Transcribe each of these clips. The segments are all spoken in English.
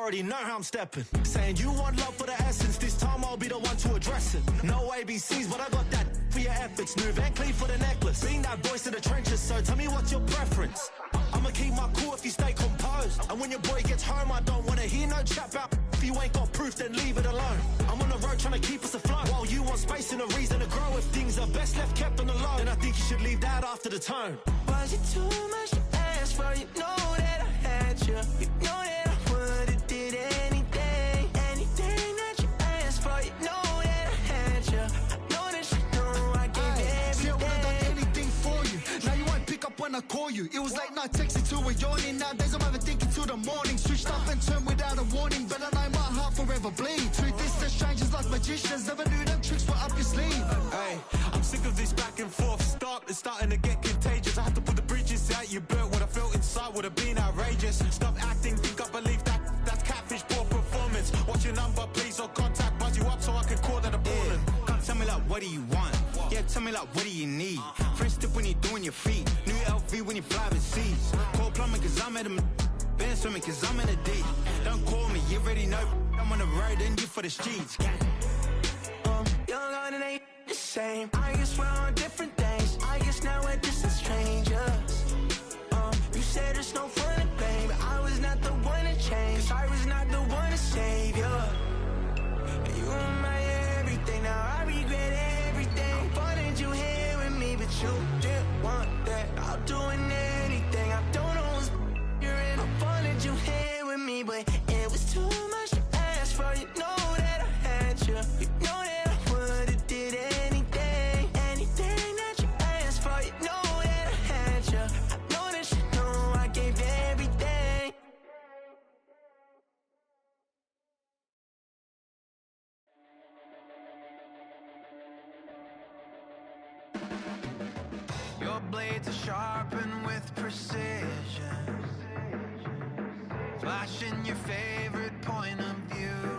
already know how I'm stepping. Saying you want love for the essence, this time I'll be the one to address it. No ABCs, but I got that for your efforts. New Van Cleef for the necklace. Being that voice of the trenches, so tell me what's your preference. I'ma keep my cool if you stay composed. And when your boy gets home, I don't wanna hear no chat about if you ain't got proof, then leave it alone. I'm on the road trying to keep us afloat, while you want space and a reason to grow. If things are best left kept on the low, then I think you should leave that after the tone. Was it too much to ask for? You know that I had you. You know that I would've did anything, anything that you asked for. You know that I had you. I know that you know I gave everything. See, I would've done anything for you. Now you won't pick up when I call you. It was late night texting till we're yawning. Nowadays I'm overthinking till the morning. Switched up and turned without a warning, but I know my heart forever bleeds. Two distant strangers like magicians, never knew them tricks were up your sleeve. Hey, I'm sick of this back and forth. It's starting to get contagious. I have to put the bridges out you built. What I felt inside would have been outrageous. Stop acting, think I believe that's catfish, poor performance. What's your number, please, or contact, buzz you up so I can call that appalling. Come tell me like, what do you want? Yeah, tell me like, what do you need? Fresh tip when you're doing your feet. New LV when you fly overseas. Call plumbing cause I'm at a been swimming cause I'm in a D. Don't call me, you already know I'm on the road and you for the streets. Young on and ain't the same. I guess we're on different things. I guess now we're distant strangers. You said it's no fun to blame, but I was not the one to change. Cause I was not the one to save you. You were my everything, now I regret everything. I wanted you here with me, but you didn't want that. I'll do anything, I don't know what's you're in. I wanted you here with me, but it was too much to ask for. You know that I had you. You know that I would've did anything, anything that you asked for. You know that I had you. I know that you know I gave everything. Your blades are sharpened with precision, flashing your favorite point of view.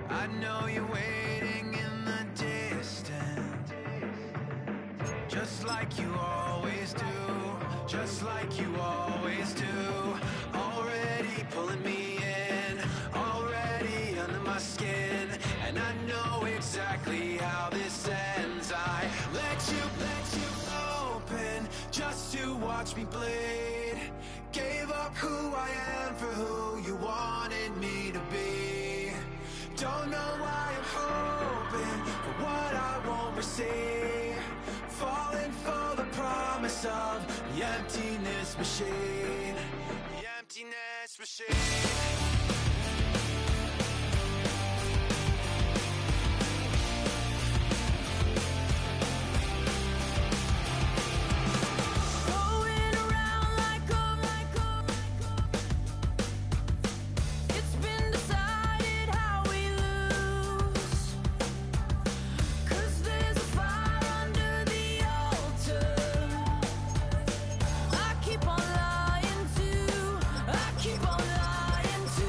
I know you're waiting in the distance, just like you always do, just like you always do. Already pulling me in, already under my skin, and I know exactly how this ends. I let you open just to watch me bleed. Gave up who I am for who you wanted me to be. Don't know why I'm hoping for what I won't receive. Falling for the promise of the emptiness machine. The emptiness machine. I keep on lying to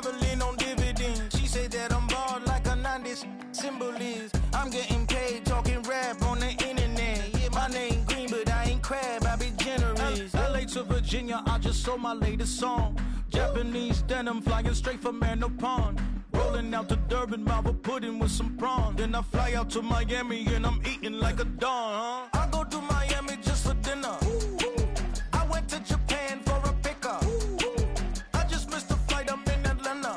traveling on dividends. She say that I'm bald like a 90s symbol is. I'm getting paid talking rap on the internet. Yeah, my name green, but I ain't crab, I be generous. LA to Virginia, I just sold my latest song. Japanese denim flying straight from Manopon. Rolling out to Durban, Marvel pudding with some prawn. Then I fly out to Miami and I'm eating like a don, I go to Miami just for dinner. I went to Japan for a pickup. I just missed the flight, I'm in Atlanta.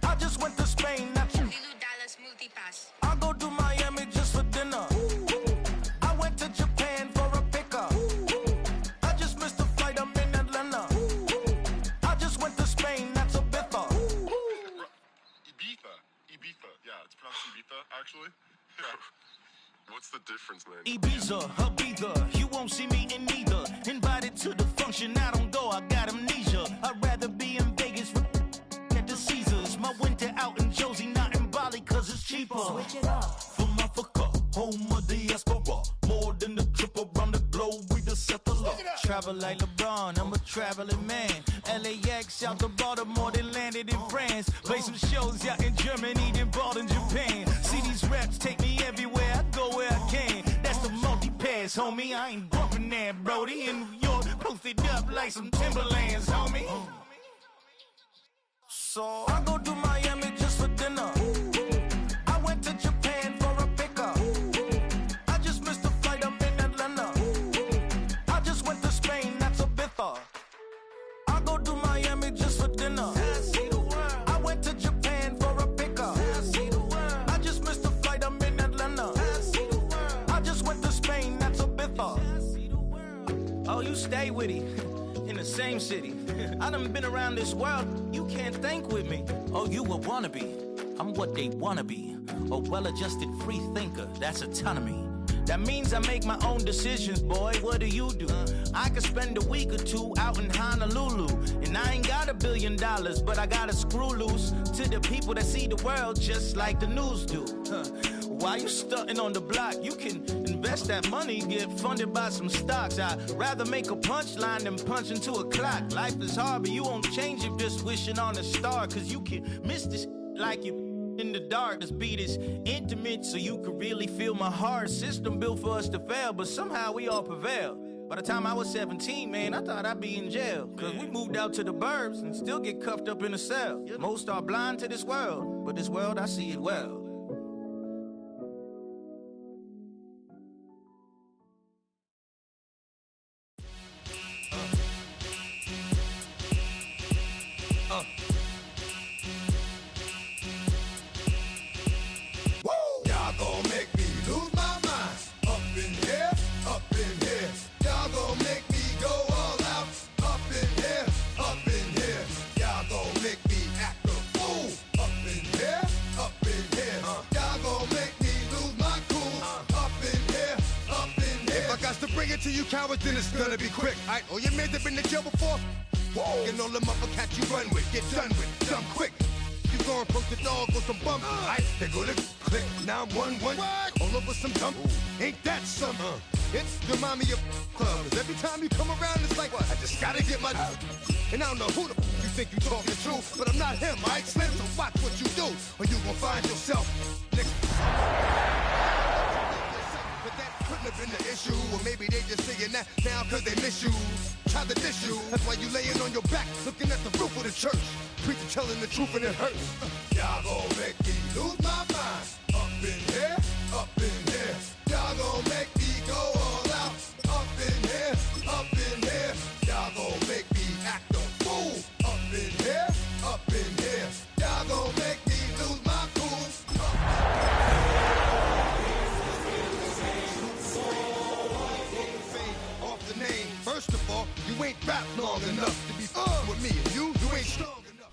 I just went to Spain, not you. I go to Miami just for dinner. I went to Japan for a pickup. I just missed the flight, I'm in Atlanta. I just went to Spain, that's a biffa. Ibiza. Yeah, it's pronounced Ibiza, actually. Yeah. What's the difference, man? Ibiza, Ibiza, you won't see me in neither. Invited to the function, I don't go, I got amnesia. I'd rather be in Vegas at the Caesars. My winter out in Josie, not in Bali, cause it's cheaper. Switch it up. From Africa, home of the diaspora. More than the trip around the globe, we the settler. Travel like LeBron, I'm a traveling man. LAX out to Baltimore, then landed in France. Play some shows out in Germany, then bought in Japan. See these raps take me everywhere, I go where I can. That's the multi-pass, homie, I ain't bumping that, Brody. In New York, posted up like some Timberlands, homie. So I go to Miami just for dinner. I went to Japan for a pickup. I just missed the flight, I'm in Atlanta. I just went to Spain, that's a biffa. I go to Miami just for dinner. I went to Japan for a pickup. I just missed the flight, I'm in Atlanta. I just went to Spain, that's a biffa. Oh, you stay with it. In the same city. I done been around this world, you can't think with me. Oh, you a wannabe, I'm what they wanna be. A well-adjusted free thinker, that's autonomy. That means I make my own decisions, boy, what do you do? I could spend a week or two out in Honolulu. And I ain't got $1 billion, but I got a screw loose to the people that see the world just like the news do. While you stunting on the block, you can invest that money, get funded by some stocks. I'd rather make a punchline than punch into a clock. Life is hard, but you won't change it just wishing on a star. Cause you can miss this like you in the dark. This beat is intimate, so you can really feel my heart. System built for us to fail, but somehow we all prevail. By the time I was 17, man, I thought I'd be in jail. Cause we moved out to the burbs and still get cuffed up in a cell. Most are blind to this world, but this world, I see it well. To you cowards, then it's gonna be quick. Aight, all your men have been to jail before? Whoa, and all them other cats you run with, get done with, done quick. You gon' approach the dog with some bump. Aight, they go to click, 911, all over some dump. Ain't that something? It's the mommy of club. Cause every time you come around, it's like, I just gotta get my. And I don't know who the you think you talking to, but I'm not him, aight, Slim, so watch what you do, or you gon' find yourself. Couldn't have been the issue, or maybe they just saying that now cause they miss you. Try to diss you, that's why you laying on your back, looking at the roof of the church. Preacher telling the truth and it hurts. Y'all gon' make me lose my mind. Up in here, up in here. Y'all gon' make me go all out. Up in here, up in here. Y'all gon' make me act a fool. Up in here, up in here. Y'all gon' make me lose my cool. First of all, you ain't rap long enough to be with me, and you ain't strong enough.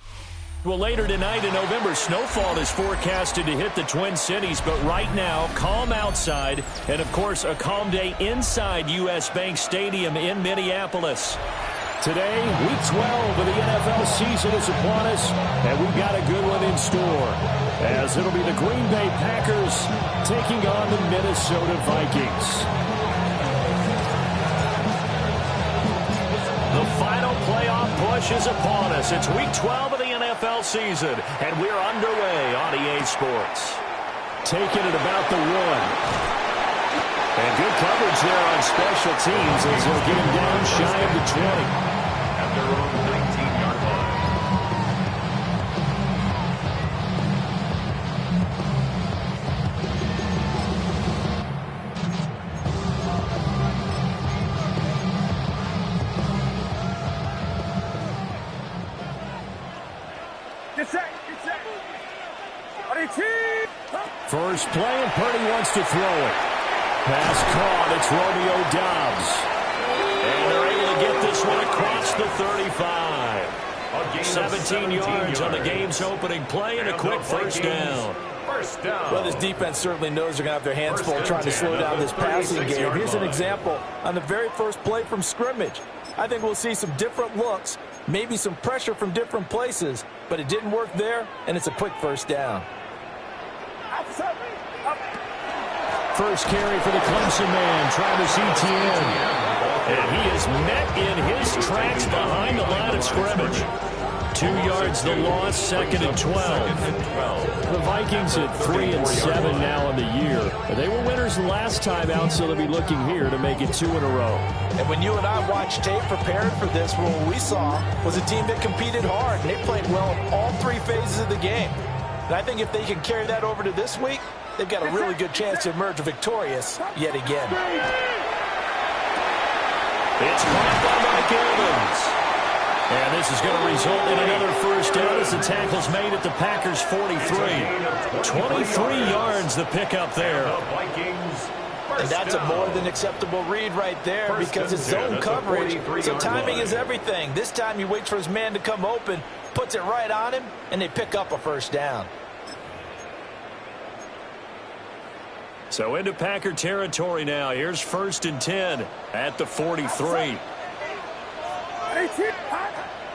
Well, later tonight in November, snowfall is forecasted to hit the Twin Cities, but right now, calm outside, and of course, a calm day inside U.S. Bank Stadium in Minneapolis. Today, week 12 of the NFL season is upon us, and we've got a good one in store, as it'll be the Green Bay Packers taking on the Minnesota Vikings. The final playoff push is upon us. It's week 12 of the NFL season, and we're underway on EA Sports. Taking it about the 1. And good coverage there on special teams as they'll get him down shy of the 20. At their own 19-yard line. First play, and Purdy wants to throw it. Pass caught. It's Romeo Doubs. And they're able to get this one across the 35. 17 yards on the game's opening play and a quick first down. Well, this defense certainly knows they're going to have their hands full trying to slow down this passing game. Here's an example on the very first play from scrimmage. I think we'll see some different looks, maybe some pressure from different places, but it didn't work there, and it's a quick first down. First carry for the Clemson man, Travis Etienne. And he is met in his tracks behind the line of scrimmage. 2 yards the loss, 2nd and 12. The Vikings at 3-7 now in the year. They were winners last time out, so they'll be looking here to make it 2 in a row. And when you and I watched tape preparing for this, what we saw was a team that competed hard, and they played well in all 3 phases of the game. And I think if they can carry that over to this week, they've got a really good chance to emerge victorious yet again. It's caught by Mike Evans. And this is going to result in another first down as the tackle's made at the Packers' 43. 23 yards the pickup there. And that's a more than acceptable read right there because it's zone coverage, so timing is everything. This time he waits for his man to come open, puts it right on him, and they pick up a first down. So into Packer territory now. Here's 1st and 10 at the 43.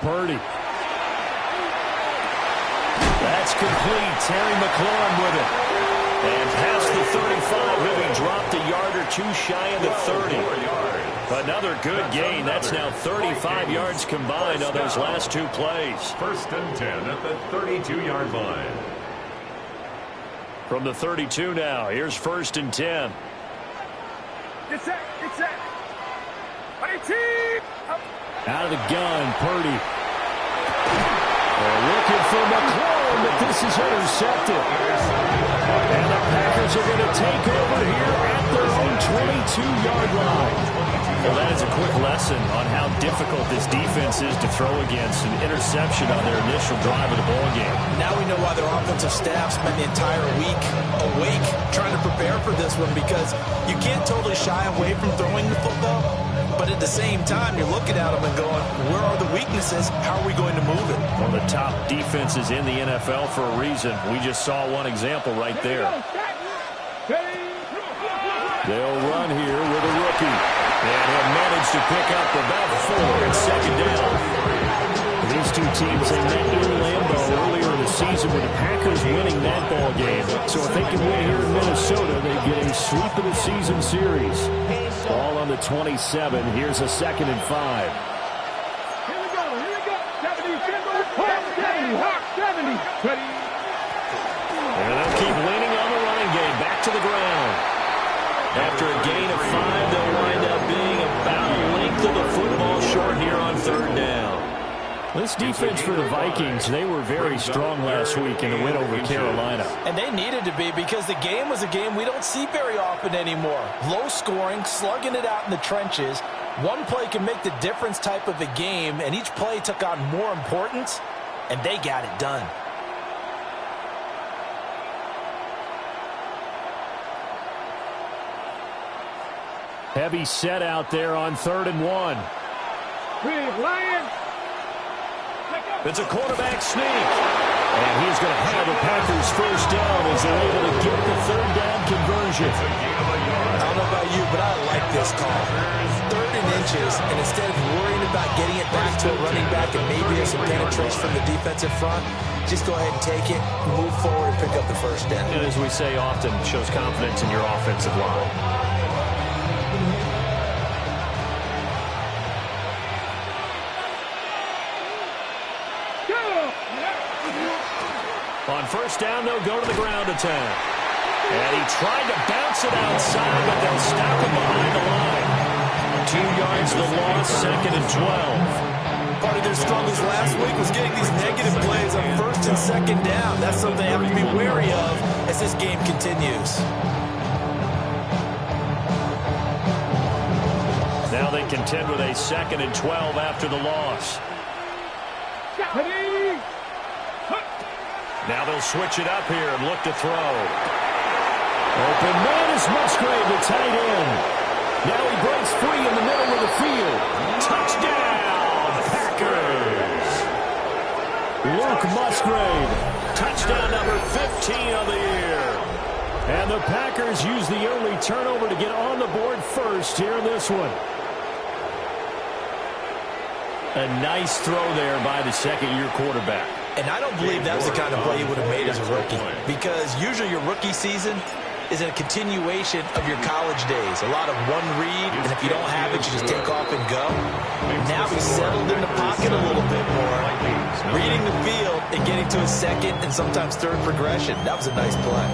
Purdy. That's complete. Terry McLaurin with it. And past the 35, he'll be dropped a yard or 2 shy of the 30. Another good gain. That's now 35 yards combined on those last 2 plays. 1st and 10 at the 32-yard line. From the 32 now, here's 1st and 10. Out of the gun, Purdy. They're looking for McLaurin, but this is intercepted. And the Packers are going to take over here at their own 22-yard line. Well, that is a quick lesson on how difficult this defense is to throw against. An interception on their initial drive of the ballgame. Now we know why their offensive staff spent the entire week awake trying to prepare for this one, because you can't totally shy away from throwing the football, but at the same time you're looking at them and going, where are the weaknesses? How are we going to move it? One of the top defenses in the NFL for a reason. We just saw one example right there. They'll run here with a rookie. And he'll manage to pick up about 4 in 2nd down. These 2 teams, they met in Lambeau earlier in the season with the Packers winning that ball game. So if they can win here in Minnesota, they get a sweep of the season series. Ball on the 27. Here's a 2nd and 5. Here we go. 70. And they'll keep leaning on the running game. Back to the ground. After a gain of 5, they'll wind up being about a length of the football short here on 3rd down. This defense for the Vikings, they were very strong last week in the win over Carolina. And they needed to be, because the game was a game we don't see very often anymore. Low scoring, slugging it out in the trenches. One play can make the difference type of a game, and each play took on more importance, and they got it done. Heavy set out there on 3rd and 1. It's a quarterback sneak. And he's going to have the Packers first down as they're able to get the 3rd down conversion. I don't know about you, but I like this call. 3rd and inches, and instead of worrying about getting it back to a running back and maybe some penetration from the defensive front, just go ahead and take it, move forward, and pick up the first down. And as we say often, shows confidence in your offensive line. On first down, they'll go to the ground attack. And he tried to bounce it outside, but they'll stop him behind the line. 2 yards the loss, 2nd and 12. Part of their struggles last week was getting these negative plays on first and second down. That's something they have to be wary of as this game continues. Now they contend with a 2nd and 12 after the loss. Now they'll switch it up here and look to throw. Open man is Musgrave, the tight end. Now he breaks free in the middle of the field. Touchdown, Packers. Luke Musgrave, touchdown number 15 of the year. And the Packers use the early turnover to get on the board first here in this one. A nice throw there by the second-year quarterback. And I don't believe that was the kind of play he would have made as a rookie, because usually your rookie season is a continuation of your college days. A lot of one read, and if you don't have it, you just take off and go. Now he's settled in the pocket a little bit more, reading the field and getting to his second and sometimes third progression. That was a nice play.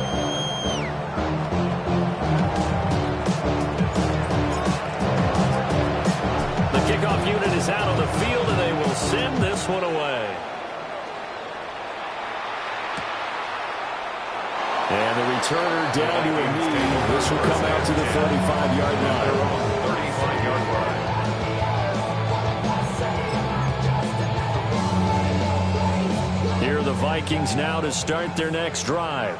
The kickoff unit is out on the field, and they will send this one away. And the returner down to a knee. This will come out to the 35-yard line. 35-yard line. Here are the Vikings now to start their next drive.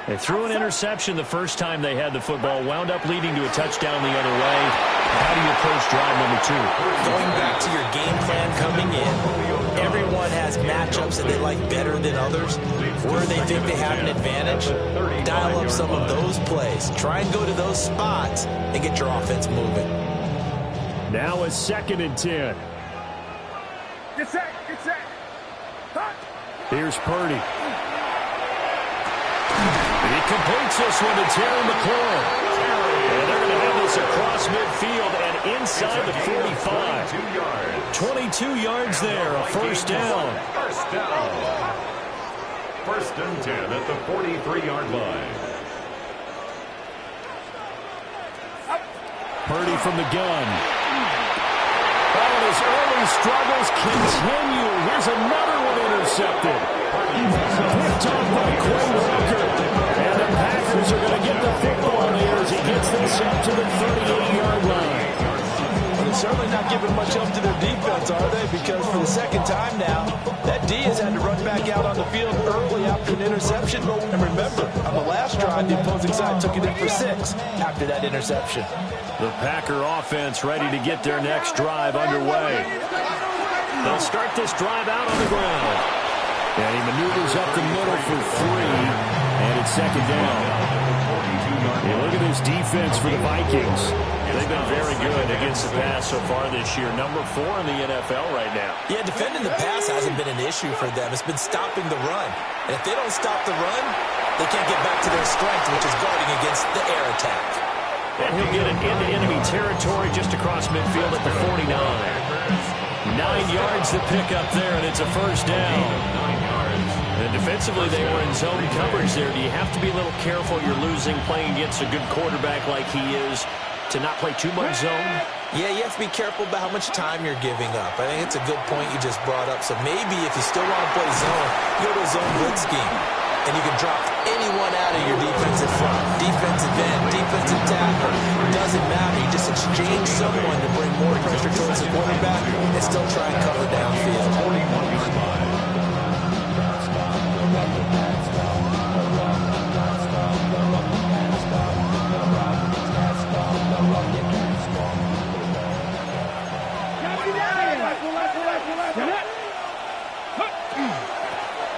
They threw an interception the first time they had the football, wound up leading to a touchdown the other way. How do you approach drive number 2? Going back to your game plan coming in, everyone has matchups that they like better than others, where they think they have an advantage. Dial up some of those plays. Try and go to those spots and get your offense moving. Now a 2nd and 10. Get set, get set. Here's Purdy. He completes this one to Terry McLaurin. And they're going to have this across midfield and inside the 45. 22 yards there, a first down. First down. 1st and 10 at the 43-yard line. Purdy from the gun. Oh, his early struggles continue. Here's another one intercepted. Picked off by Quay Walker. And the Packers are going to get the football here as he gets this up to the 38-yard line. Well, they're certainly not giving much help to their defense, are they? Because for the second time now, that D has had to run back out on the field early after an interception. And remember, on the last drive, the opposing side took it in for 6 after that interception. The Packer offense ready to get their next drive underway. They'll start this drive out on the ground. And he maneuvers up the middle for 3. And it's 2nd down. Hey, look at this defense for the Vikings. They've been very good against the pass so far this year. Number 4 in the NFL right now. Yeah, defending the pass hasn't been an issue for them. It's been stopping the run. And if they don't stop the run, they can't get back to their strength, which is guarding against the air attack. And he'll get it into enemy territory just across midfield at the 49. 9 yards to pick up there, and it's a first down. And defensively, they were in zone coverage there. Do you have to be a little careful? You're losing, playing against a good quarterback like he is, to not play too much zone? Yeah, you have to be careful about how much time you're giving up. I think it's a good point you just brought up. So maybe if you still want to play zone, go to a zone blitz scheme. And you can drop anyone out of your defensive front. Defensive end, defensive tackle. Doesn't matter. You just exchange someone to bring more pressure towards the quarterback and still try and cover downfield. 41-yard line.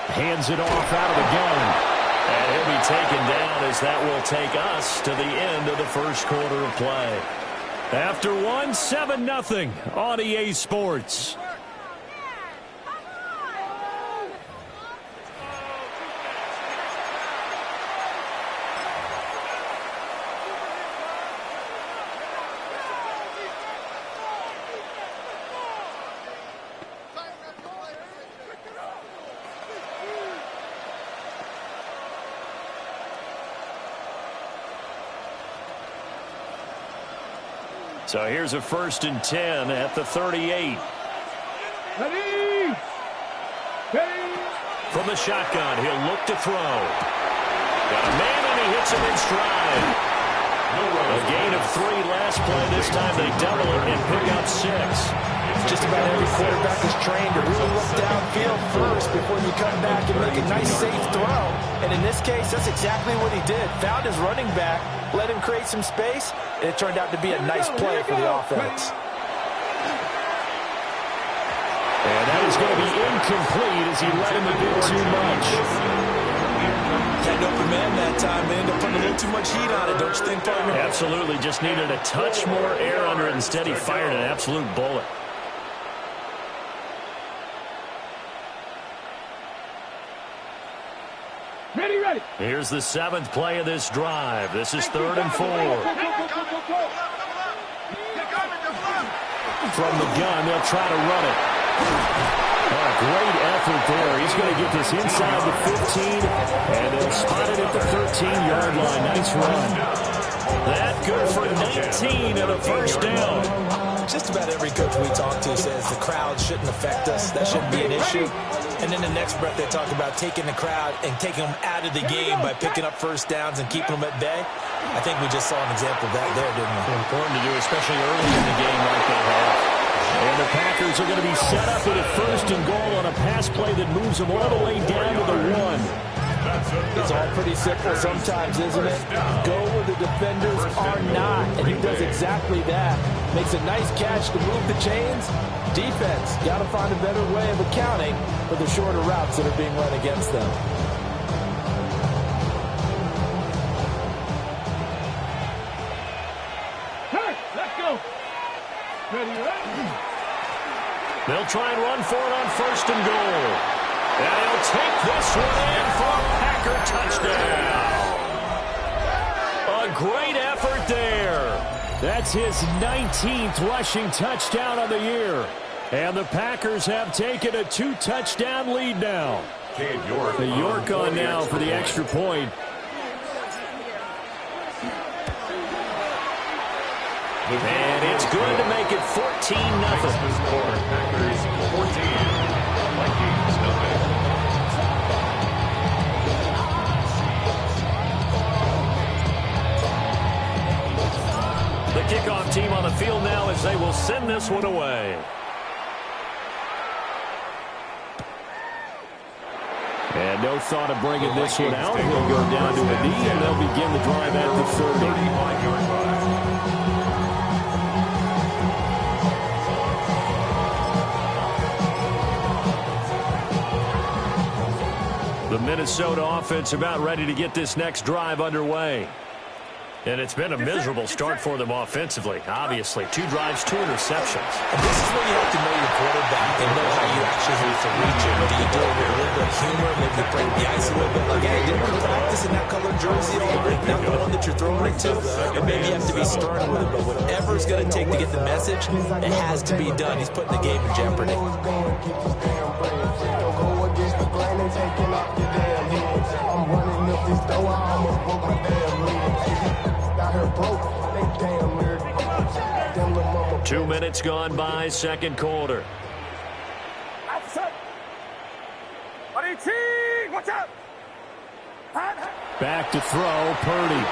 Hands it off out of the gun. And he'll be taken down as that will take us to the end of the first quarter of play. After 1, 7-0 on EA Sports. So here's a 1st and 10 at the 38. Ready? From the shotgun, he'll look to throw. Got a man, and he hits him in stride. A gain of 3 last play. This time they double it and pick up 6. Just about every quarterback is trained to really look downfield first before you come back and make a nice, safe throw. And in this case, that's exactly what he did. Found his running back, let him create some space, and it turned out to be a nice play for the offense. And that is going to be incomplete as he let him a bit too much. Had an open man that time. They ended up putting a little too much heat on it, don't you think, partner? Absolutely. Just needed a touch more air under it. Instead, he fired an absolute bullet. Ready. Here's the 7th play of this drive. This is 3rd and 4. From the gun, they'll try to run it. Great effort there. He's going to get this inside the 15, and they'll spot it at the 13-yard line. Nice run. That good for 19 and a 1st down. Just about every coach we talk to says the crowd shouldn't affect us. That shouldn't be an issue. And then the next breath they talk about taking the crowd and taking them out of the game by picking up 1st downs and keeping them at bay. I think we just saw an example of that there, didn't we? Important to do, especially early in the game like they have. And the Packers are going to be set up with a 1st and goal on a pass play that moves them all the way down to the 1. It's all pretty simple sometimes, isn't it? Go where the defenders are not, and he does exactly that. Makes a nice catch to move the chains. Defense, got to find a better way of accounting for the shorter routes that are being run against them. Hey, let's go. Ready. They'll try and run for it on 1st and goal. And he'll take this one in for a Packer touchdown. A great effort there. That's his 19th rushing touchdown of the year. And the Packers have taken a 2-touchdown lead now. The York on now for the extra point. And it's good to make it 14-0. Packers 14, Vikings nothing. The kickoff team on the field now as they will send this one away. And no thought of bringing this one out. He'll go down to a knee, and they'll begin the drive at the 30. 35-yard line. The Minnesota offense about ready to get this next drive underway. And it's been a miserable start for them offensively. Obviously, 2 drives, 2 interceptions. And this is where you have to know your quarterback and know how you actually have to reach him. Do you do it with a little bit of humor? Maybe you break the ice a little bit. Like, hey, didn't you practice in that colored jersey all week? Not the one that you're throwing it to. And maybe you have to be stern with him. But whatever it's going to take to get the message, it has to be done. He's putting the game in jeopardy. I'm running up this door, I almost broke my damn leg. Got her broke, they damn weird. 2 minutes gone by, 2nd quarter. Outside. 18, watch out. Back to throw, Purdy.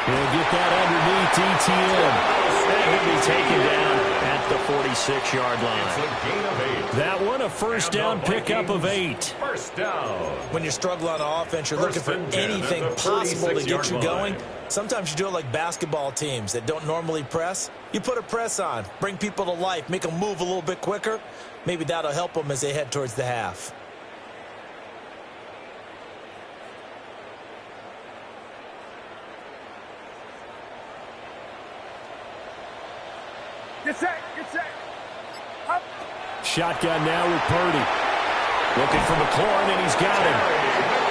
He'll get that underneath ETN. And he'll be taken down at the 46-yard line. It's a gain of 8. That one, a 1st down pickup of 8. 1st down. When you struggle on offense, you're looking for anything possible to get you going. Sometimes you do it like basketball teams that don't normally press. You put a press on, bring people to life, make them move a little bit quicker. Maybe that'll help them as they head towards the half. Get set. Up. Shotgun now with Purdy. Looking for McLaurin, and he's got him.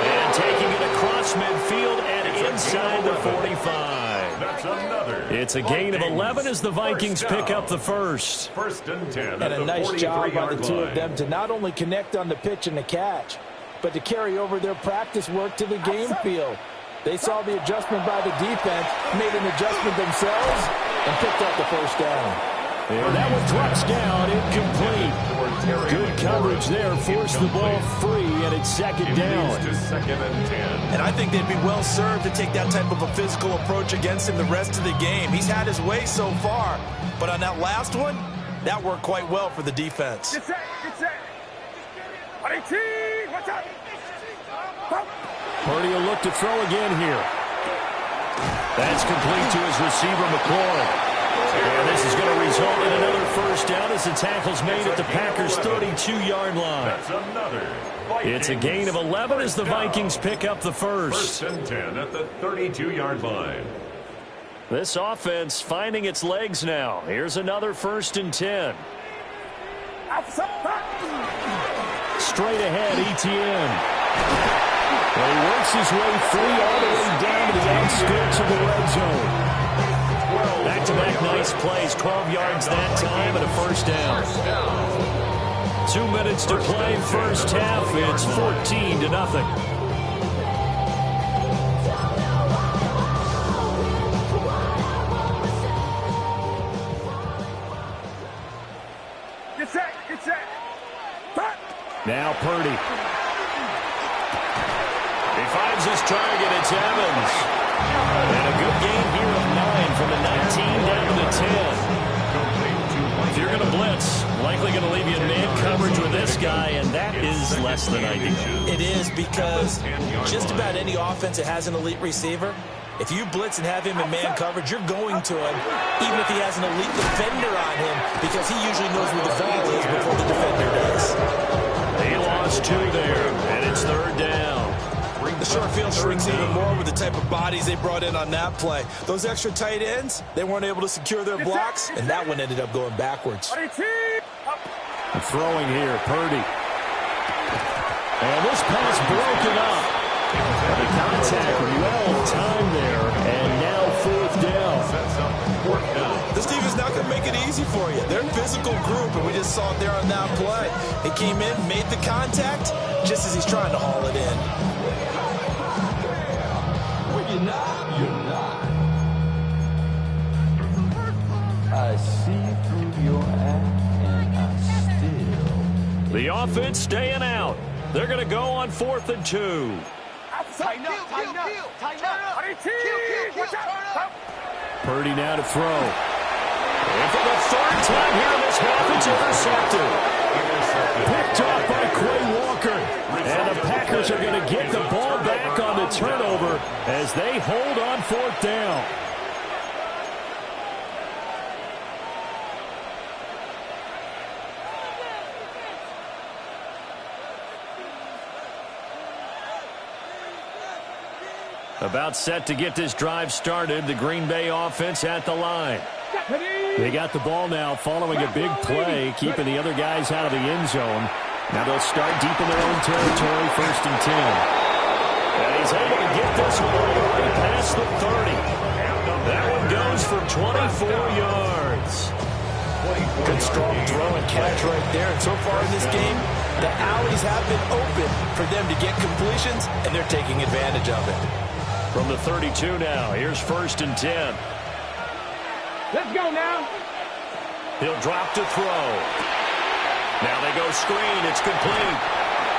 And taking it across midfield and inside the 45. That's another. It's a gain of 11 as the Vikings pick up the 1st. 1st and 10. And a nice job by the 2 of them to not only connect on the pitch and the catch, but to carry over their practice work to the game field. They saw the adjustment by the defense, made an adjustment themselves, and picked up the first down. And that one drops down, incomplete. Good coverage there, forced the ball free, and it's second down. And I think they'd be well served to take that type of a physical approach against him the rest of the game. He's had his way so far, but on that last one, that worked quite well for the defense. Get set, get set. 18, watch out. Purdy will look to throw again here. That's complete to his receiver, McLaurin. And this is going to result in another first down as the tackle's made at the Packers' 32-yard line. It's a gain of 11 as the Vikings pick up the first. 1st and 10 at the 32-yard line. This offense finding its legs now. Here's another 1st and 10. Straight ahead, Etienne. Well, he works his way free all the way down to the outskirts of the red zone. Back-to-back nice plays, 12 yards that time, and a first down. 2 minutes to play, first half. It's 14-0. Get set, get set. Now Purdy. He finds his target. It's Evans. And a good game here of 9 from the 19 down to the 10. If you're going to blitz, likely going to leave you in man coverage with this guy, and that is less than ideal. It is, because just about any offense that has an elite receiver, if you blitz and have him in man coverage, you're going to him, even if he has an elite defender on him, because he usually knows where the ball is before the defender does. He lost 2 there, and it's 3rd down. The short field shrinks even more with the type of bodies they brought in on that play. Those extra tight ends, they weren't able to secure their blocks, and that one ended up going backwards. Throwing here, Purdy. And this pass broken up. The contact well timed there, and now 4th down. This team is not going to make it easy for you. They're a physical group, and we just saw it there on that play. He came in, made the contact, just as he's trying to haul it in. I see through your act, and I still... The offense staying out. They're going to go on 4th and 2. Tighten up, tighten up, tighten up. 18, watch out. Purdy now to throw. And for the 3rd time here in this half, it's intercepted. Picked off by Quay Walker. And the Packers are going to get the ball back on the turnover as they hold on 4th down. About set to get this drive started. The Green Bay offense at the line. They got the ball now following a big play, keeping the other guys out of the end zone. Now they'll start deep in their own territory, 1st and 10. And he's able to get this one all the way past the 30. That one goes for 24 yards. Good strong throw and catch right there. And so far in this game, the alleys have been open for them to get completions, and they're taking advantage of it. From the 32 now, here's 1st and 10. Let's go now. He'll drop to throw. Now they go screen. It's complete.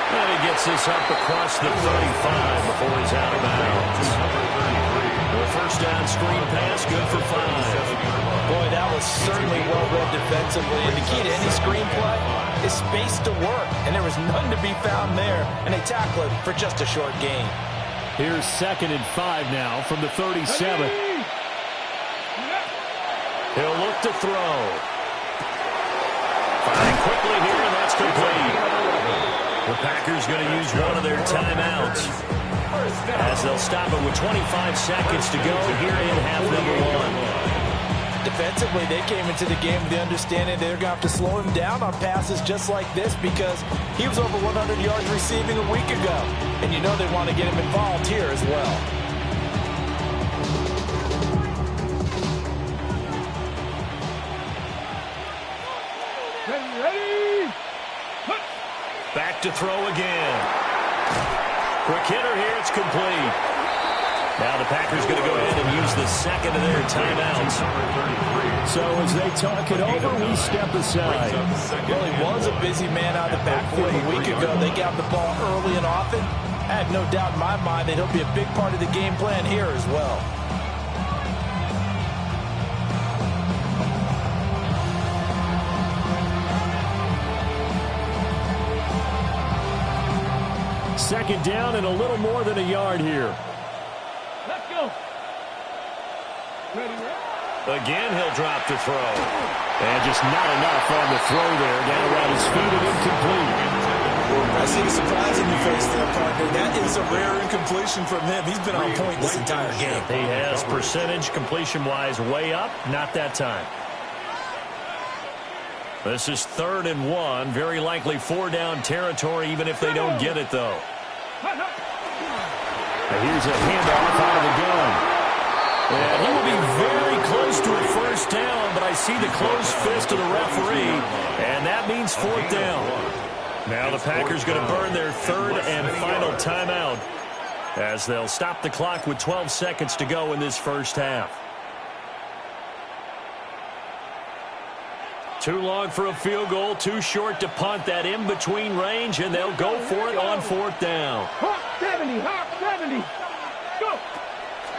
And he gets this up across the 35 before he's out of bounds. The 1st down screen pass, good for 5. Boy, that was certainly well read defensively. And the key to any screen play is space to work. And there was none to be found there. And they tackle it for just a short gain. Here's 2nd and 5 now from the 37. He'll look to throw. Firing quickly here, and that's complete. The Packers going to use one of their timeouts as they'll stop it with 25 seconds to go here in half number 1. Defensively, they came into the game with the understanding they're going to have to slow him down on passes just like this because he was over 100 yards receiving a week ago. And you know they want to get him involved here as well. Ready. Back to throw again. Quick hitter here, it's complete. Now the Packers going to go ahead and use the second of their timeouts. So as they talk it over, we step aside. Well, he was a busy man out of the backfield a week ago. They got the ball early and often. I have no doubt in my mind that he'll be a big part of the game plan here as well. Second down and a little more than a yard here. Let's go. Again, he'll drop to throw. And just not enough on the throw there. Down around his feet and incomplete. I see the surprise in your face there, partner. That is a rare incompletion from him. He's been on point this entire game. He has percentage completion-wise way up. Not that time. This is 3rd and 1. Very likely 4-down territory, even if they don't get it, though. And here's a handoff out of the gun. And he will be very close to a first down, but I see the closed fist of the referee, and that means 4th down. Now the Packers going to burn their 3rd and final timeout as they'll stop the clock with 12 seconds to go in this first half. Too long for a field goal, too short to punt. That in-between range, and they'll go for it on 4th down. Hawk 70, Hawk 70. Go.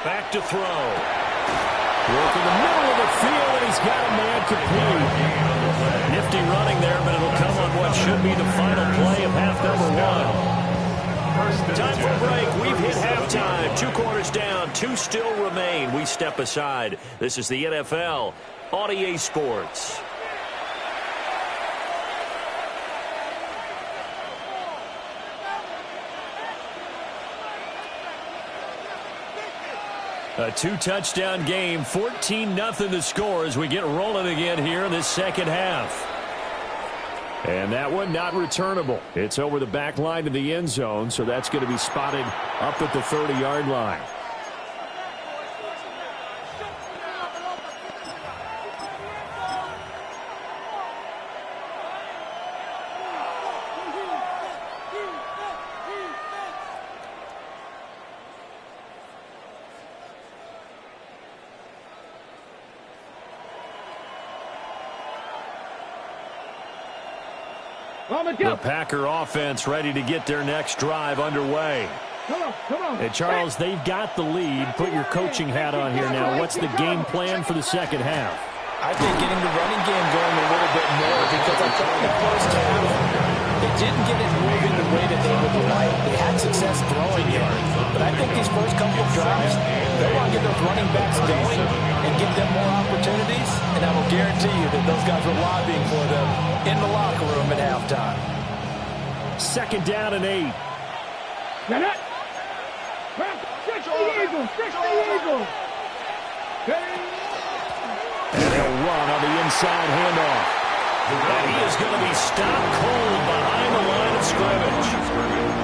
Back to throw. Work in the middle of the field, and he's got a man complete. Nifty running there, but it'll come on what should be the final play of half number 1. Time for a break. We've hit halftime. 2 quarters down, 2 still remain. We step aside. This is the NFL on EA Sports. A 2-touchdown game, 14-0 the score as we get rolling again here in this second half. And that one not returnable. It's over the back line to the end zone, so that's going to be spotted up at the 30-yard line. The Packer offense ready to get their next drive underway. Come on. And Charles, they've got the lead. Put your coaching hat on here now. What's the game plan for the second half? I think getting the running game going a little bit more, because I thought in the first half they didn't get it moving the way that they would like. They had success throwing yards. But I think these first couple of drives, they want to get those running backs going and give them more opportunities. And I will guarantee you that those guys were lobbying for them in the locker room at halftime. 2nd down and 8. Stretch the eagle. And they'll run on the inside handoff. And he is going to be stopped cold behind the line of scrimmage.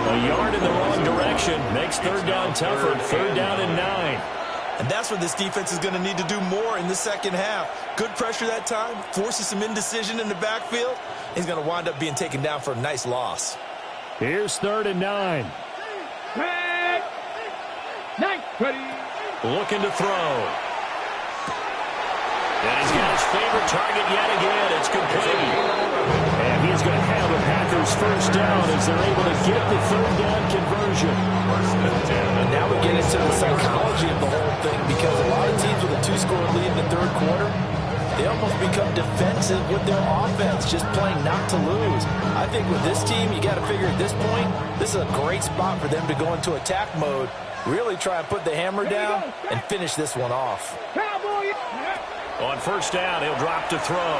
A yard in the wrong direction makes 3rd down tougher. 3rd down and 9. And that's what this defense is going to need to do more in the second half. Good pressure that time, forces some indecision in the backfield. He's going to wind up being taken down for a nice loss. Here's 3rd and 9. Looking to throw. And he's got his favorite target yet again. It's complete. And he's going to have the Packers first down as they're able to get the 3rd down conversion. And now we get into the psychology of the whole thing, because a lot of teams with a 2-score lead in the 3rd quarter, they almost become defensive with their offense, just playing not to lose. I think with this team, you got to figure at this point, this is a great spot for them to go into attack mode, really try and put the hammer down and finish this one off. On 1st down, he'll drop to throw.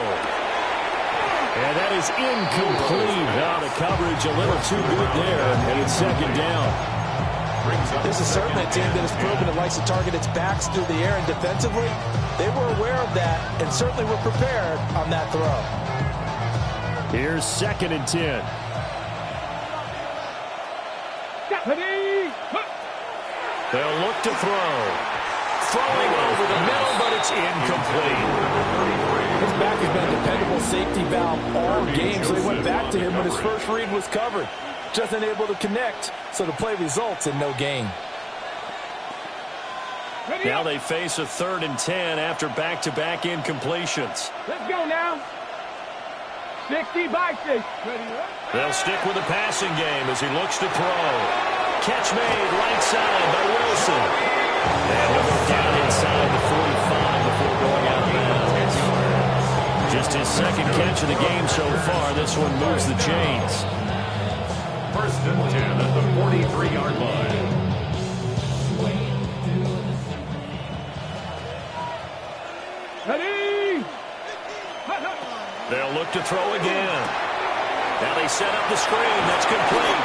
And that is incomplete. Now the coverage a little too good there, and it's 2nd down. This is certainly a team that has proven it likes to target its backs through the air, and defensively, they were aware of that and certainly were prepared on that throw. Here's 2nd and 10. They'll look to throw. Throwing over the middle, but it's incomplete. His back has been a dependable safety valve all game, so they went back to him when his first read was covered. Just unable to connect, so the play results in no gain. Now they face a 3rd and 10 after back-to-back incompletions. Let's go now. 60 by 6. They'll stick with the passing game as he looks to throw. Catch made right side by Wilson. And he'll go down inside the 45 before going out of bounds. Just his 2nd catch of the game so far. This one moves the chains. 1st and 10 at the 43-yard line. Ready? They'll look to throw again. Now they set up the screen. That's complete.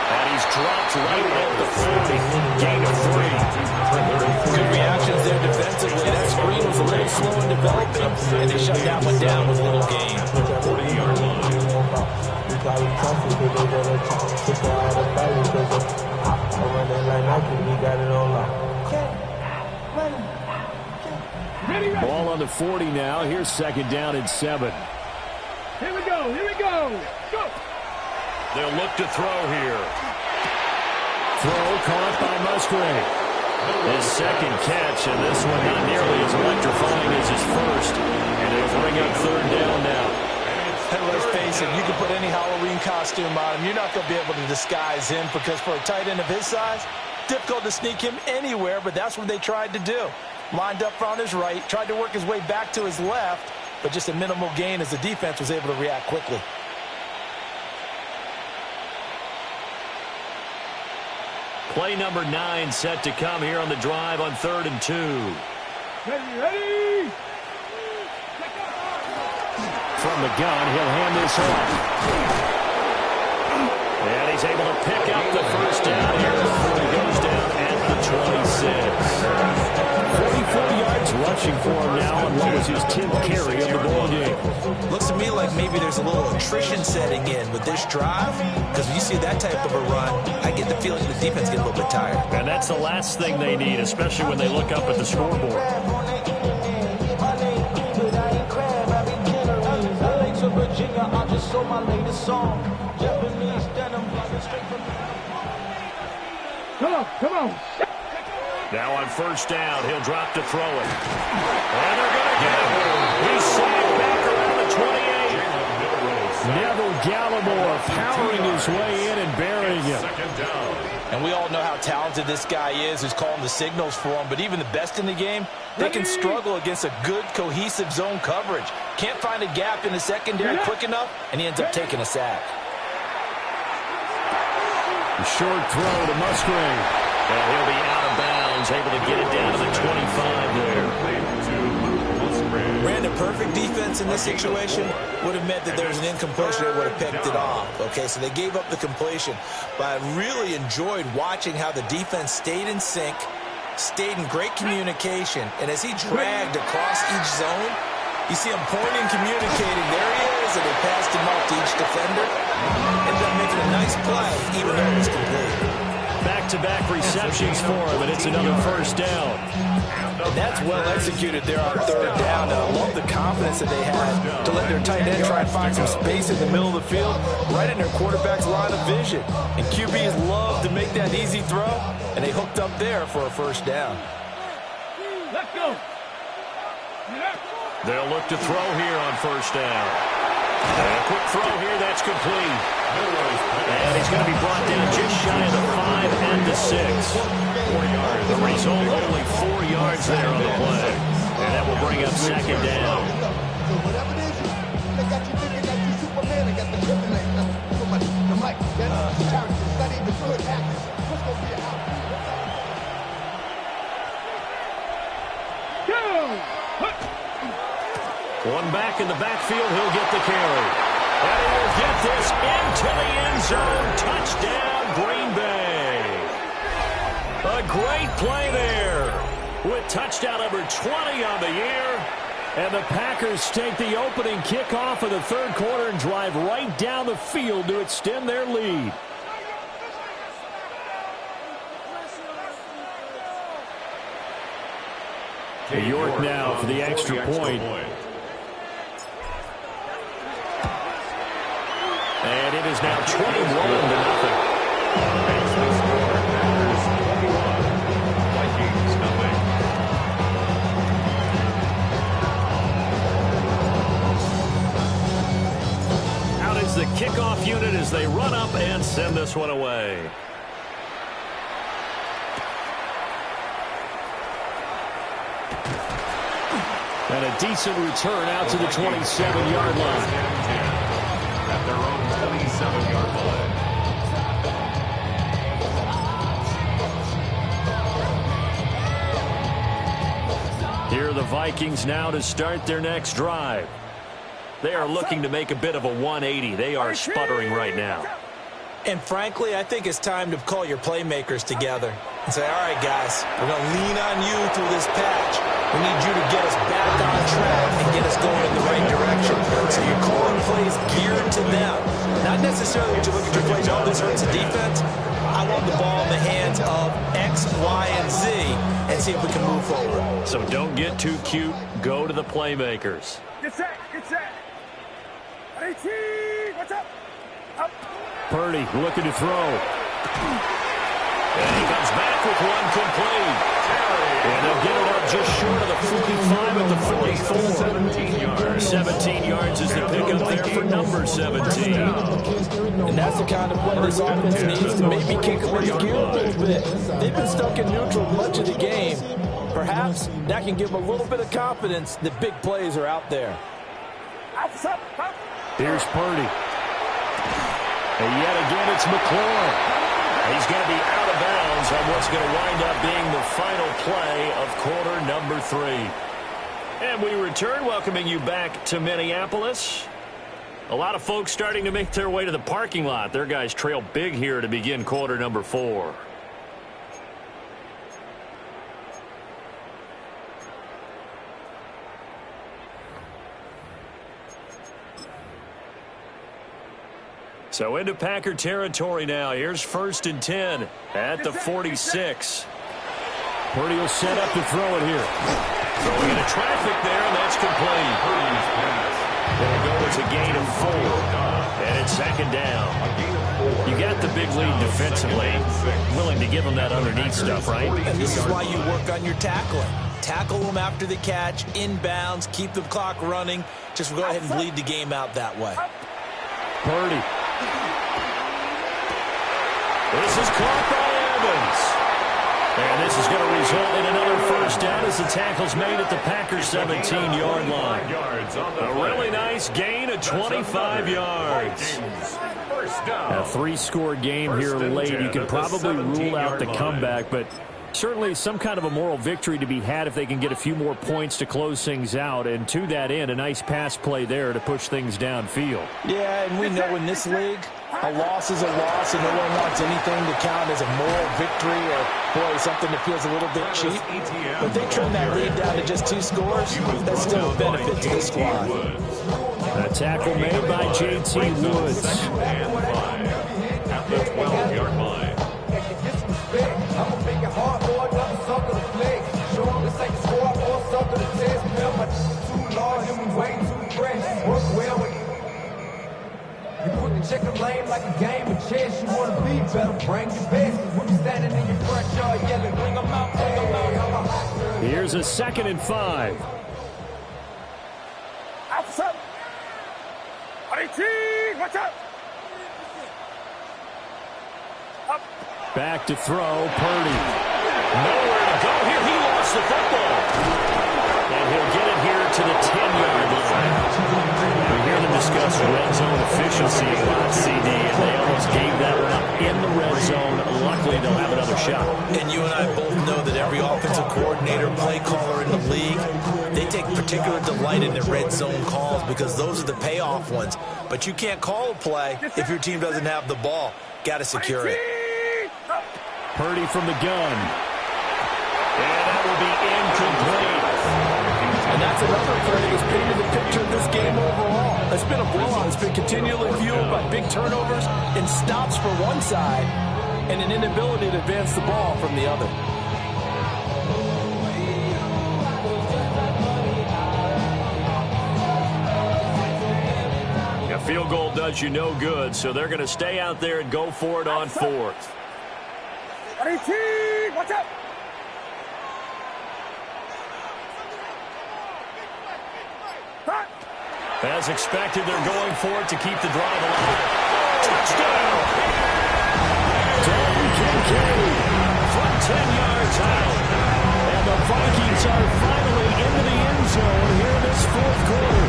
And he's dropped right at the 40. Gain of 3. Good reactions there defensively. That screen was a little slow in developing, and they shut that one down with a little gain. 40-yard line. Ball on the 40 now. Here's 2nd down and 7. Here we go. Here we go. Go. They'll look to throw here. Throw caught by Musgrave. His 2nd catch, and this one not nearly as electrifying as his first. And it'll bring up 3rd down now. And let's face it, you can put any Halloween costume on him. You're not going to be able to disguise him because for a tight end of his size, difficult to sneak him anywhere, but that's what they tried to do. Lined up on his right, tried to work his way back to his left, but just a minimal gain as the defense was able to react quickly. Play number 9 set to come here on the drive on 3rd and 2. Ready? From the gun, he'll hand this off. And he's able to pick up the 1st down here before he goes down at the 26. 44 yards rushing for him now on what was his 10th carry of the ball game. Looks to me like maybe there's a little attrition setting in with this drive, because when you see that type of a run, I get the feeling the defense gets a little bit tired. And that's the last thing they need, especially when they look up at the scoreboard. Come on. Now on 1st down, he'll drop to throw it. And they're going to get him. He's sacked back around the 28. Neville Gallimore powering his way in and burying him. And we all know how talented this guy is who's calling the signals for him, but even the best in the game, they can struggle against a good, cohesive zone coverage. Can't find a gap in the secondary quick enough, and he ends up taking a sack. A short throw to Musgrave. And he'll be out of bounds, able to get it down to the 25 there. Ran a perfect defense in this situation. Would have meant that there was an incompletion. They would have picked it off. Okay, so they gave up the completion. But I really enjoyed watching how the defense stayed in sync, stayed in great communication. And as he dragged across each zone, you see him pointing, communicating. There he is, and they passed him off to each defender. Ended up making a nice play, even though it was complete. Back-to-back receptions for him, and it's another 1st down. And that's well executed there on 3rd down. And I love the confidence that they had to let their tight end try and find some space in the middle of the field, right in their quarterback's line of vision. And QBs love to make that easy throw, and they hooked up there for a 1st down. Let's go. They'll look to throw here on 1st down. And a quick throw here, that's complete. And he's going to be brought down just shy of the 5 and the 6. 4 yards. The result, only 4 yards there on the play. And that will bring up 2nd down. Whatever it is, they got you thinking that you Superman. They got the kryptonite. The mic, the character, study the good actors. What's going to be out? One back in the backfield, he'll get the carry. And he will get this into the end zone. Touchdown, Green Bay. A great play there with touchdown number 20 on the year. And the Packers take the opening kickoff of the 3rd quarter and drive right down the field to extend their lead. York now for the extra point. And it is now 21-0. it as they run up and send this one away. And a decent return out to the 27-yard line. At their own 27-yard line. Here are the Vikings now to start their next drive. They are looking to make a bit of a 180. They are sputtering right now. And frankly, I think it's time to call your playmakers together and say, all right, guys, we're going to lean on you through this patch. We need you to get us back on track and get us going in the right direction. So you're calling plays geared to them. Not necessarily that you look at your plays, oh, this hurts the defense. I want the ball in the hands of X, Y, and Z and see if we can move forward. So don't get too cute. Go to the playmakers. Get set, get set. 18, what's up? Up. Purdy looking to throw. And he comes back with one complete. And they'll get it up just short of the 45 at the 44. 17 yards. 17 yards is the pickup there for number 17. And that's the kind of play this offense needs to maybe kick up its gear a little bit. They've been stuck in neutral much of the game. Perhaps that can give them a little bit of confidence that big plays are out there. Here's Purdy. And yet again, it's McLaurin. He's going to be out of bounds on what's going to wind up being the final play of quarter number 3. And we return, welcoming you back to Minneapolis. A lot of folks starting to make their way to the parking lot. Their guys trail big here to begin quarter number 4. So into Packer territory now. Here's 1st and 10 at the 46. Purdy will set up to throw it here. Throwing into traffic there, and that's complete. There goes a gain of 4. And it's 2nd down. You got the big lead defensively. Willing to give them that underneath stuff, right? And this is why you work on your tackling. Tackle them after the catch, inbounds, keep the clock running. Just go ahead and bleed the game out that way. Purdy. This is caught by Evans. And this is going to result in another 1st down as the tackle's made at the Packers' 17-yard line. A really nice gain of 25 yards. A 3-score game here late. You can probably rule out the comeback, but certainly some kind of a moral victory to be had if they can get a few more points to close things out. And to that end, a nice pass play there to push things downfield. Yeah, and we know in this league, a loss is a loss, and no one wants anything to count as a moral victory or, boy, something that feels a little bit cheap. But if they trim that lead down to just 2 scores, that's still a benefit to the squad. A tackle made by J.T. Woods. At the 12-yard line. I'ma make it hard for another sucker to play. Show him this ain't the score for a sucker to test. Remember, too large and we way too fresh. Work well with you put the checker lane like a game of chess. You wanna be better, bring your best. When you standing in your front yard yelling, bring them out, bring them out. Here's a 2nd and 5. Outside. 18, watch out. Up. Back to throw, Purdy. Nowhere to go here. He lost the football. And he'll get it here to the 10-yard line. We hear them discuss red zone efficiency a lot, CD, and they almost gave that one up in the red zone. Luckily, they'll have another shot. And you and I both know that every offensive coordinator, play caller in the league, they take particular delight in the red zone calls because those are the payoff ones. But you can't call a play if your team doesn't have the ball. Got to secure it. Purdy from the gun. And that will be incomplete. And that's another play that's painted the picture of this game overall. It's been a blowout. It's been continually fueled by big turnovers and stops for one side and an inability to advance the ball from the other. A field goal does you no good, so they're going to stay out there and go for it on 4th. 18, watch out. As expected, they're going for it to keep the drive alive. Touchdown! Dalton Kincaid from 10 yards out. And the Vikings are finally into the end zone here in this fourth quarter.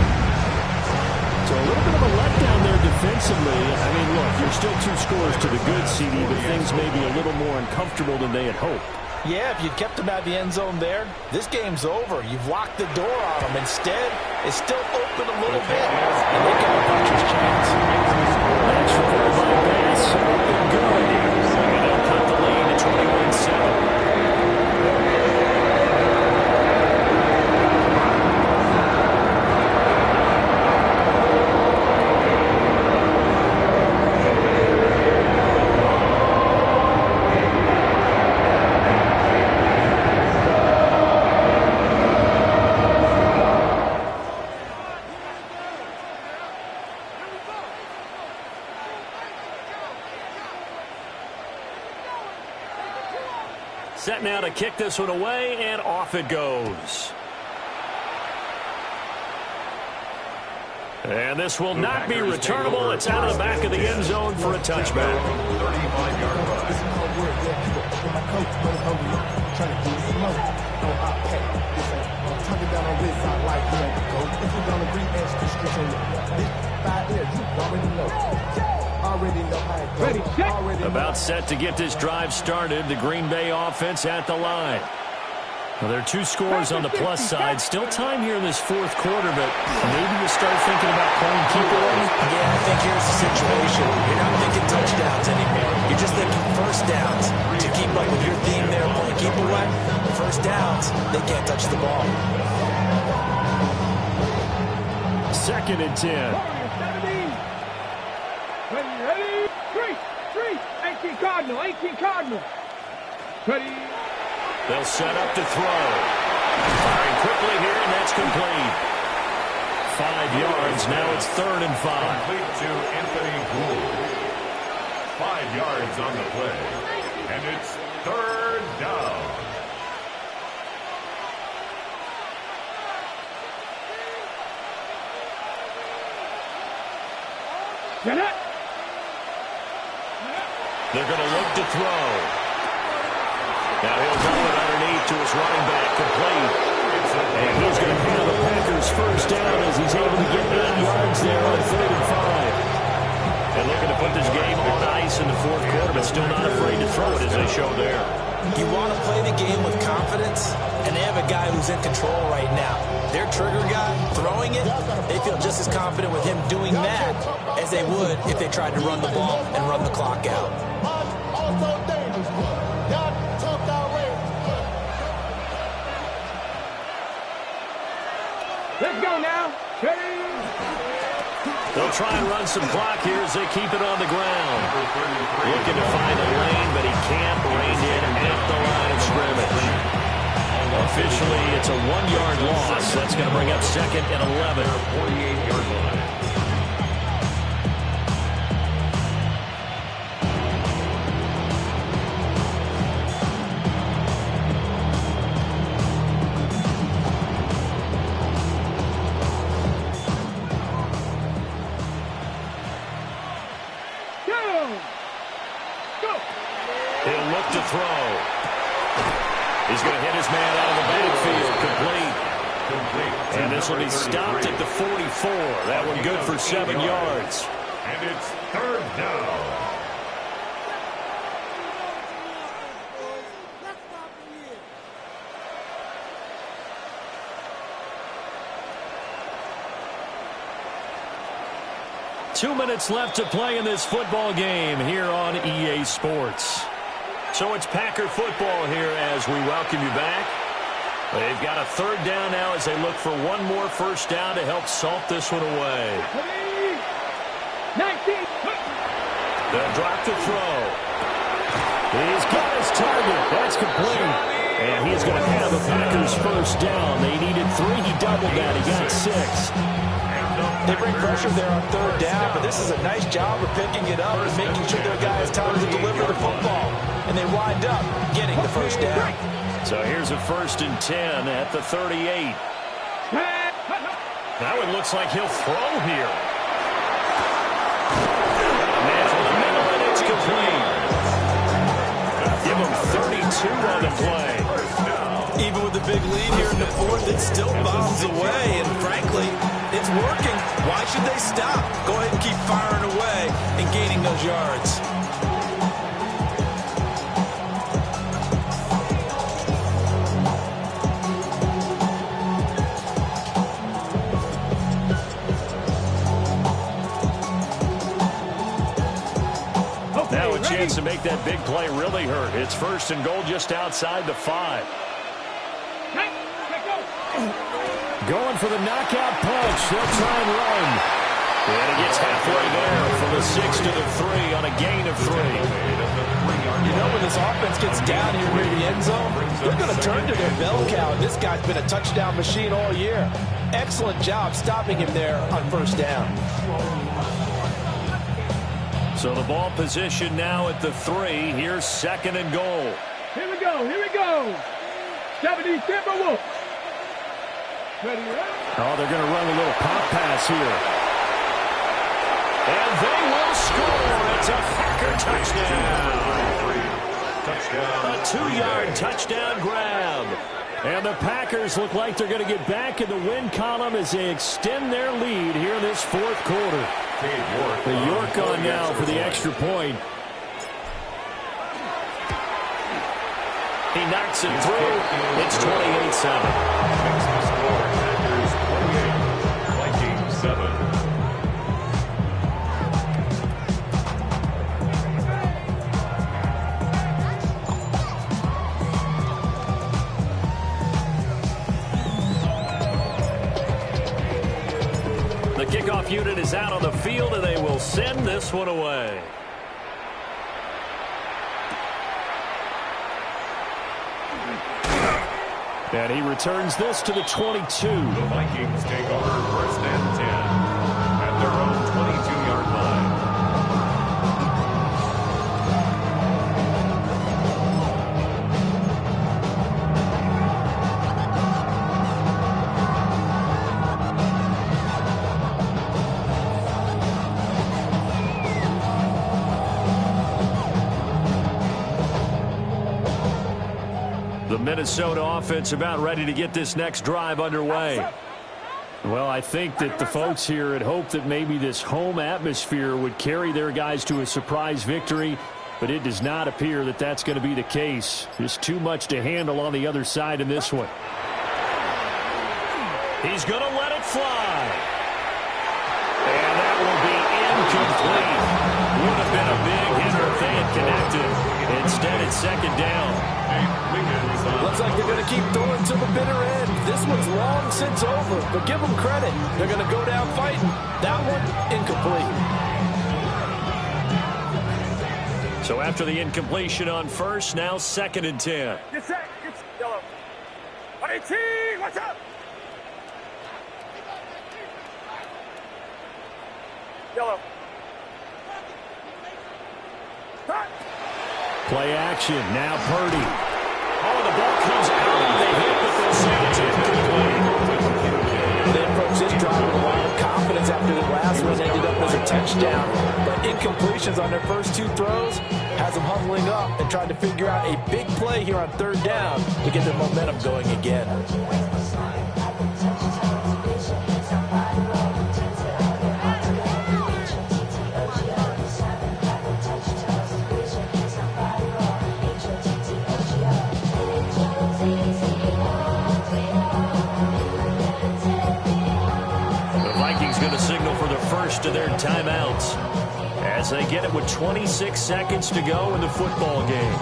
So a little bit of a letdown there defensively. I mean, look, you're still 2 scores to the good, CD, but things may be a little more uncomfortable than they had hoped. Yeah, if you'd kept them out of the end zone there, this game's over. You've locked the door on them. Instead, it's still open a little bit, and they got a puncher's chance. That's right by Bass. Open good. And they'll cut the lead to 21-7. Set now to kick this one away, and off it goes. And this will not be returnable. It's out of the back of the end zone for a touchback. 35-yard About set to get this drive started. The Green Bay offense at the line. Well, there are 2 scores on the plus side. Still time here in this fourth quarter, but maybe you start thinking about playing keep away. Yeah, I think here's the situation. You're not thinking touchdowns anymore. You're just thinking first downs. To keep up with your theme there, playing keep away, first downs, they can't touch the ball. 2nd and 10. Ready? 18 Cardinal. Ready? They'll set up to throw. Firing quickly here, and that's complete. 5 yards. Now it's 3rd and 5. Complete to Anthony Gould. 5 yards on the play. And it's 3rd down. Get it! They're going to look to throw. Now he'll go it underneath to his running back, complete. And he's going to have the Packers first down as he's able to get 8 yards there on 3rd and 5. And looking to put this game on ice in the fourth quarter, but still not afraid to throw it as they show there. You want to play the game with confidence, and they have a guy who's in control right now. Their trigger guy, throwing it, they feel just as confident with him doing that as they would if they tried to run the ball and run the clock out. Let's go now. Ready? They'll try and run some clock here as they keep it on the ground. Looking to find a lane, but he can't. Reined in at the line of scrimmage. Officially, it's a 1-yard loss. That's going to bring up 2nd and 11. 48-yard line. He'll look to throw. He's going to hit his man out of the backfield. Complete. And this will be stopped at the 44. That one good for 7 yards. And it's 3rd down. Two minutes left to play in this football game here on EA Sports. So it's Packer football here as we welcome you back. They've got a 3rd down now as they look for one more first down to help salt this one away. 19. They'll drop to throw. He's got his target. That's complete. And he's going to have the Packers first down. They needed 3. He doubled that. He got 6. They bring pressure there on 3rd down, but this is a nice job of picking it up and making sure their guys time to deliver the football. And they wind up getting the first down. So here's a 1st and 10 at the 38. Now it looks like he'll throw here. Natural Why should they stop? Go ahead and keep firing away and gaining those yards. Now a chance to make that big play really hurt. It's 1st and goal just outside the 5. Going for the knockout punch. They'll try and run. And he gets halfway there from the 6 to the 3 on a gain of 3. You know, when this offense gets down here near the end zone, they're going to turn to their bell cow. This guy's been a touchdown machine all year. Excellent job stopping him there on 1st down. So the ball position now at the 3. Here's 2nd and goal. Here we go. Here we go. 70 Timberwolves. Ready, oh, they're going to run a little pop pass here. And they will score. It's a Packer touchdown. A 2-yard touchdown grab. And the Packers look like they're going to get back in the win column as they extend their lead here in this 4th quarter. The York on now for the extra point. He knocks it through. It's 28-7. Vikings 7. The kickoff unit is out on the field, and they will send this one away. And he returns this to the 22. The Vikings take over 1st and 10 at their own 22-yard line. The Minnesota offense about ready to get this next drive underway. Well, I think that the folks here had hoped that maybe this home atmosphere would carry their guys to a surprise victory, but it does not appear that that's going to be the case. Just too much to handle on the other side in this one. He's going to let it fly. And that will be incomplete. Would have been a big hitter if they had connected. Instead, it's 2nd down. Looks like they're going to keep throwing to the bitter end. This one's long since over, but give them credit. They're going to go down fighting. That one, incomplete. So after the incompletion on 1st, now 2nd and 10. Get set. It's yellow. 18, watch out. Yellow. Play action. Now Purdy. Oh, the ball comes out. They hit, but they'll say it's incomplete. They approach this drive with a lot of confidence after the last one ended up as a touchdown. But incompletions on their first 2 throws has them huddling up and trying to figure out a big play here on 3rd down to get their momentum going again. Going to signal for the first of their timeouts as they get it with 26 seconds to go in the football game.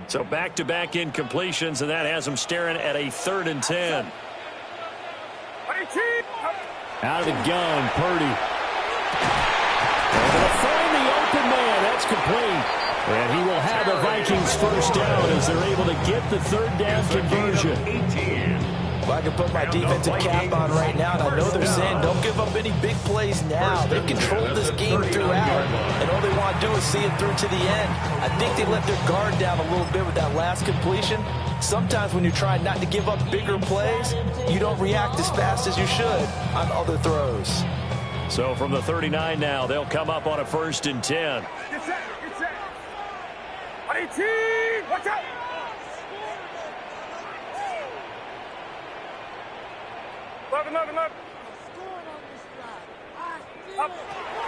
So back-to-back incompletions, and that has them staring at a 3rd and 10. Out of the gun, Purdy. And they'll find the open man. That's complete. And he will have the Vikings 1st down as they're able to get the 3rd down conversion. Well, I can put my defensive cap on right now, and I know they're saying don't give up any big plays now. They've controlled this game throughout, and all they want to do is see it through to the end. I think they let their guard down a little bit with that last completion. Sometimes when you're trying not to give up bigger plays, you don't react as fast as you should on other throws. So from the 39 now, they'll come up on a 1st and 10. Get set. 18, watch out.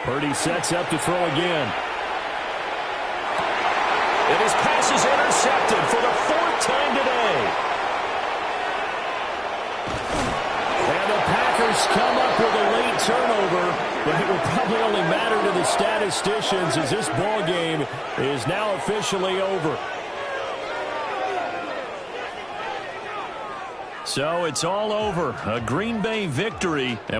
Purdy sets up to throw again. And his pass is intercepted for the 4th time today. And the Packers come up with a late turnover, but it will probably only matter to the statisticians as this ball game is now officially over. So it's all over. A Green Bay victory.